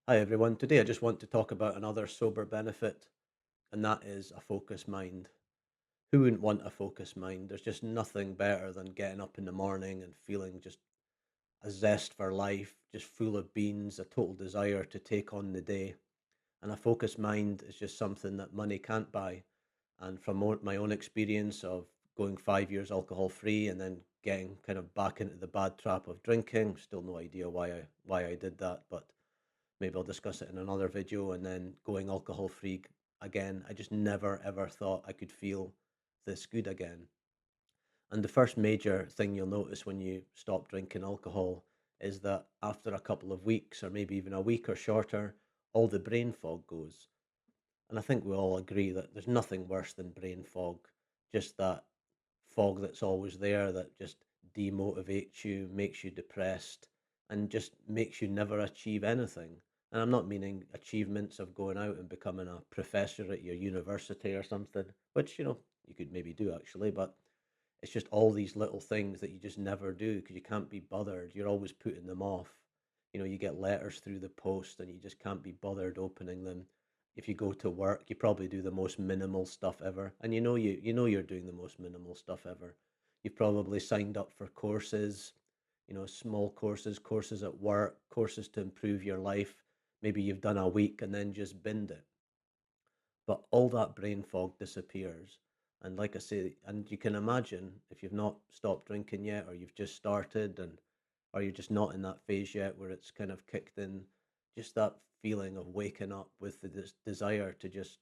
Hi everyone. Today I just want to talk about another sober benefit, and that is a focused mind. Who wouldn't want a focused mind? There's just nothing better than getting up in the morning and feeling just a zest for life, just full of beans, a total desire to take on the day. And a focused mind is just something that money can't buy. And from my own experience of going 5 years alcohol free and then getting kind of back into the bad trap of drinking, still no idea why I did that, but maybe I'll discuss it in another video, and then going alcohol free again. I just never ever thought I could feel this good again. And the first major thing you'll notice when you stop drinking alcohol is that after a couple of weeks, or maybe even a week or shorter, all the brain fog goes. And I think we all agree that there's nothing worse than brain fog, just that fog that's always there that just demotivates you, makes you depressed, and just makes you never achieve anything. And I'm not meaning achievements of going out and becoming a professor at your university or something, which, you could maybe do actually, but it's just all these little things that you just never do because you can't be bothered. You're always putting them off. You get letters through the post and you just can't be bothered opening them. If you go to work, you probably do the most minimal stuff ever. And you know you're doing the most minimal stuff ever. You've probably signed up for courses, small courses, courses at work, courses to improve your life. Maybe you've done a week and then just binned it, but all that brain fog disappears. And like I say, and you can imagine if you've not stopped drinking yet, or you've just started, and or you're just not in that phase yet where it's kind of kicked in, just that feeling of waking up with the desire to just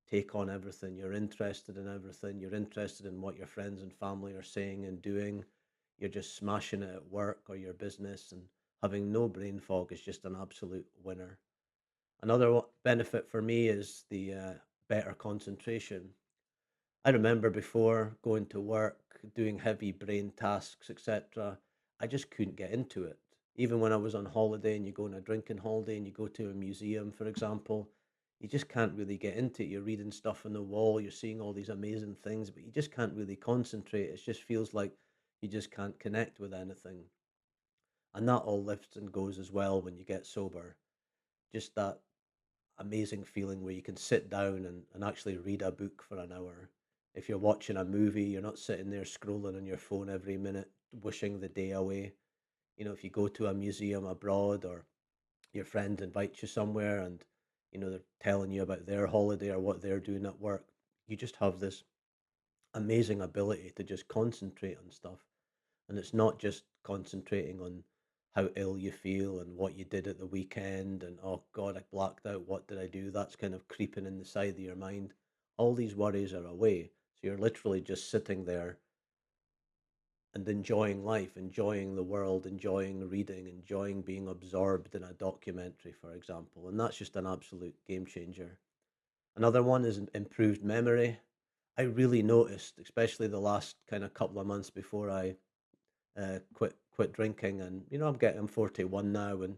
take on everything. You're interested in everything. You're interested in what your friends and family are saying and doing. You're just smashing it at work or your business, and having no brain fog is just an absolute winner. Another benefit for me is the better concentration. I remember before going to work, doing heavy brain tasks, etc., I just couldn't get into it. Even when I was on holiday and you go on a drinking holiday and you go to a museum, for example, you just can't really get into it. You're reading stuff on the wall, you're seeing all these amazing things, but you just can't really concentrate. It just feels like you just can't connect with anything. And that all lifts and goes as well when you get sober. Just that amazing feeling where you can sit down and actually read a book for an hour. If you're watching a movie, you're not sitting there scrolling on your phone every minute, wishing the day away. If you go to a museum abroad, or your friend invites you somewhere and they're telling you about their holiday or what they're doing at work, you just have this amazing ability to just concentrate on stuff. And it's not just concentrating on how ill you feel and what you did at the weekend and, oh God, I blacked out. What did I do? That's kind of creeping in the side of your mind. All these worries are away. So you're literally just sitting there and enjoying life, enjoying the world, enjoying reading, enjoying being absorbed in a documentary, for example. And that's just an absolute game changer. Another one is improved memory. I really noticed, especially the last kind of couple of months before I quit drinking, and I'm 41 now and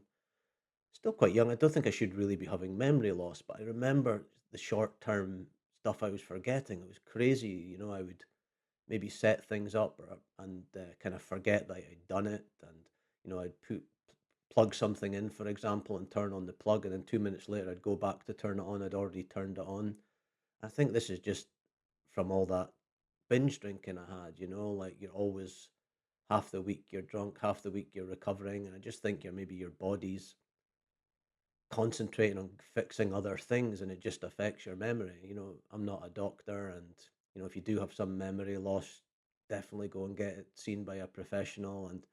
still quite young. I don't think I should really be having memory loss, but I remember the short term stuff I was forgetting. It was crazy. I would maybe set things up, and kind of forget that I'd done it, and I'd plug something in, for example, and turn on the plug, and then 2 minutes later I'd go back to turn it on. I'd already turned it on. I think this is just from all that binge drinking I had, like you're always half the week you're drunk, half the week you're recovering. And I just think maybe your body's concentrating on fixing other things and it just affects your memory. I'm not a doctor, and if you do have some memory loss, definitely go and get it seen by a professional. And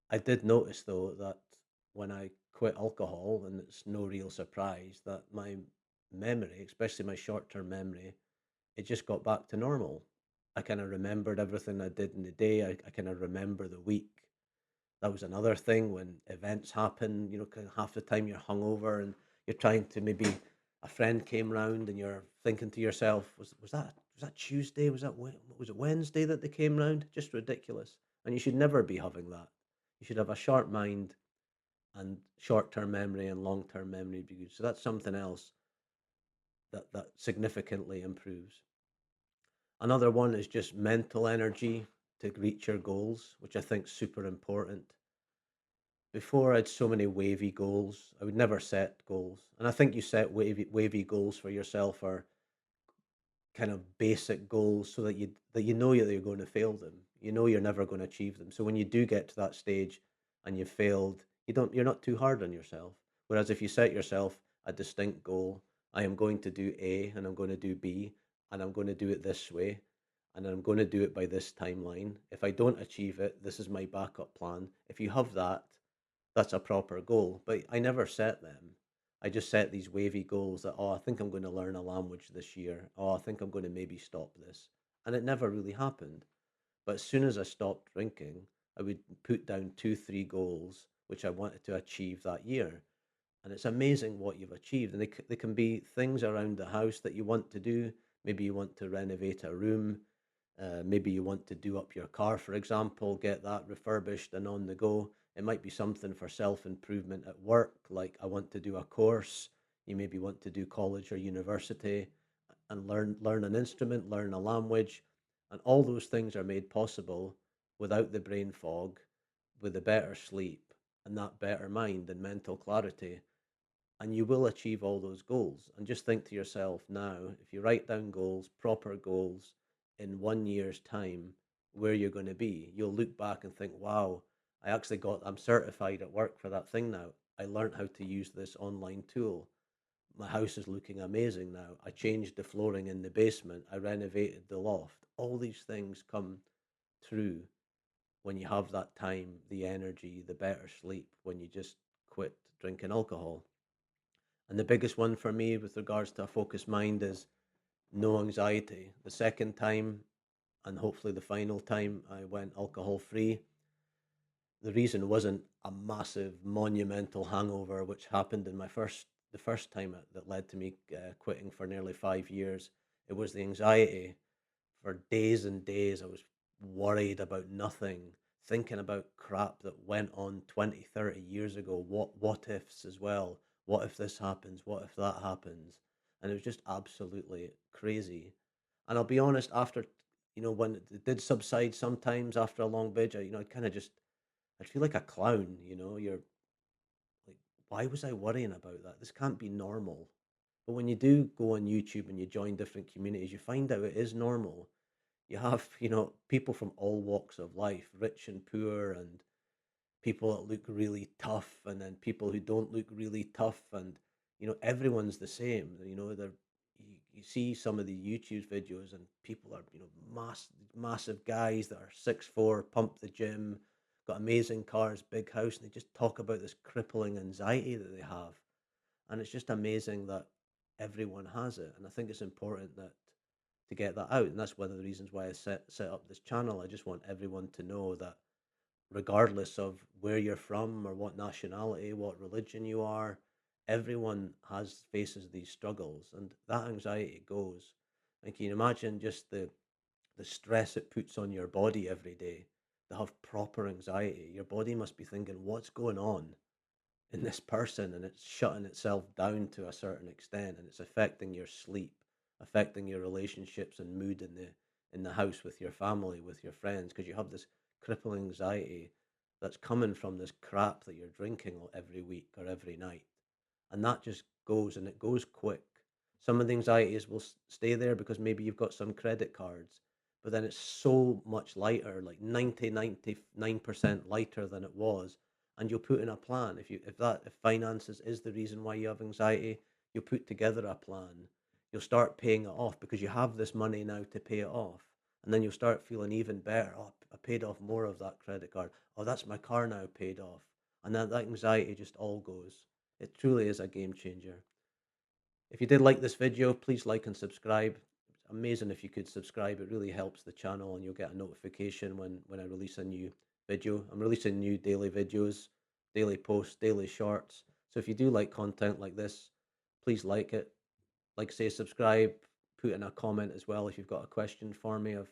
I did notice though that when I quit alcohol, and it's no real surprise, that my memory, especially my short term memory, it just got back to normal. I kind of remembered everything I did in the day. I kind of remember the week. That was another thing when events happen, kind of half the time you're hungover and you're trying to, maybe a friend came round and you're thinking to yourself, was that Tuesday? Was it Wednesday that they came round? Just ridiculous. And you should never be having that. You should have a sharp mind, and short-term memory and long-term memory be good. So that's something else that significantly improves. Another one is just mental energy to reach your goals, which I think is super important. Before I had so many wavy goals. I would never set goals. And I think you set wavy goals for yourself, or kind of basic goals, so that you know that you're going to fail them. You know you're never going to achieve them. So when you do get to that stage and you've failed, you're not too hard on yourself. Whereas if you set yourself a distinct goal, I am going to do A and I'm going to do B and I'm going to do it this way and I'm going to do it by this timeline. If I don't achieve it, this is my backup plan. If you have that, that's a proper goal. But I never set them. I just set these wavy goals that, oh, I think I'm going to learn a language this year. Oh, I think I'm going to maybe stop this. And it never really happened. But as soon as I stopped drinking, I would put down two, three goals which I wanted to achieve that year. And it's amazing what you've achieved. And they can be things around the house that you want to do. Maybe you want to renovate a room. Maybe you want to do up your car, for example, get that refurbished and on the go. It might be something for self improvement at work, like I want to do a course. You maybe want to do college or university and learn an instrument, learn a language, and all those things are made possible without the brain fog, with a better sleep and that better mind and mental clarity, and you will achieve all those goals. And just think to yourself now, if you write down goals, proper goals, in 1 year's time, where you're going to be, you'll look back and think, wow, I'm certified at work for that thing now. I learned how to use this online tool. My house is looking amazing now. I changed the flooring in the basement. I renovated the loft. All these things come true when you have that time, the energy, the better sleep, when you just quit drinking alcohol. And the biggest one for me with regards to a focused mind is no anxiety. The second time, and hopefully the final time I went alcohol free, the reason wasn't a massive monumental hangover, which happened in the first time that led to me quitting for nearly 5 years. It was the anxiety. For days and days I was worried about nothing, thinking about crap that went on 20, 30 years ago. What ifs as well. What if this happens? What if that happens? And it was just absolutely crazy. And I'll be honest, after, when it did subside sometimes after a long binge, I kind of just, I'd feel like a clown. You're like, why was I worrying about that? This can't be normal. But when you do go on YouTube and you join different communities, you find out it is normal. You have, people from all walks of life, rich and poor, and people that look really tough, and then people who don't look really tough, and everyone's the same. You see some of the YouTube videos, and people are, massive guys that are 6'4", pump the gym, got amazing cars, big house, and they just talk about this crippling anxiety that they have. And it's just amazing that everyone has it. And I think it's important that to get that out. And that's one of the reasons why I set up this channel. I just want everyone to know that regardless of where you're from or what nationality, what religion you are, everyone faces these struggles, and that anxiety goes. And can you imagine just the stress it puts on your body every day to have proper anxiety? Your body must be thinking, what's going on in this person? And it's shutting itself down to a certain extent, and it's affecting your sleep, affecting your relationships and mood in the house, with your family, with your friends, because you have this crippling anxiety that's coming from this crap that you're drinking every week or every night. And that just goes, and it goes quick. Some of the anxieties will stay there because maybe you've got some credit cards, but then it's so much lighter, like 99% lighter than it was. And you'll put in a plan. If finances is the reason why you have anxiety, you'll put together a plan. You'll start paying it off because you have this money now to pay it off. And then you'll start feeling even better. Oh, I paid off more of that credit card. Oh, that's my car now paid off. And then that anxiety just all goes. It truly is a game changer. If you did like this video, please like and subscribe. It's amazing if you could subscribe. It really helps the channel, and you'll get a notification when I release a new video. I'm releasing new daily videos, daily posts, daily shorts. So if you do like content like this, please like it. Like I say, subscribe, put in a comment as well if you've got a question for me. I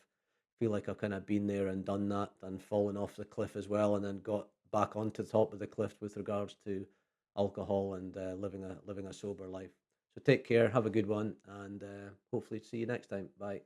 feel like I've kind of been there and done that, and fallen off the cliff as well, and then got back onto the top of the cliff with regards to alcohol and living a sober life. So take care, have a good one, and hopefully see you next time. Bye.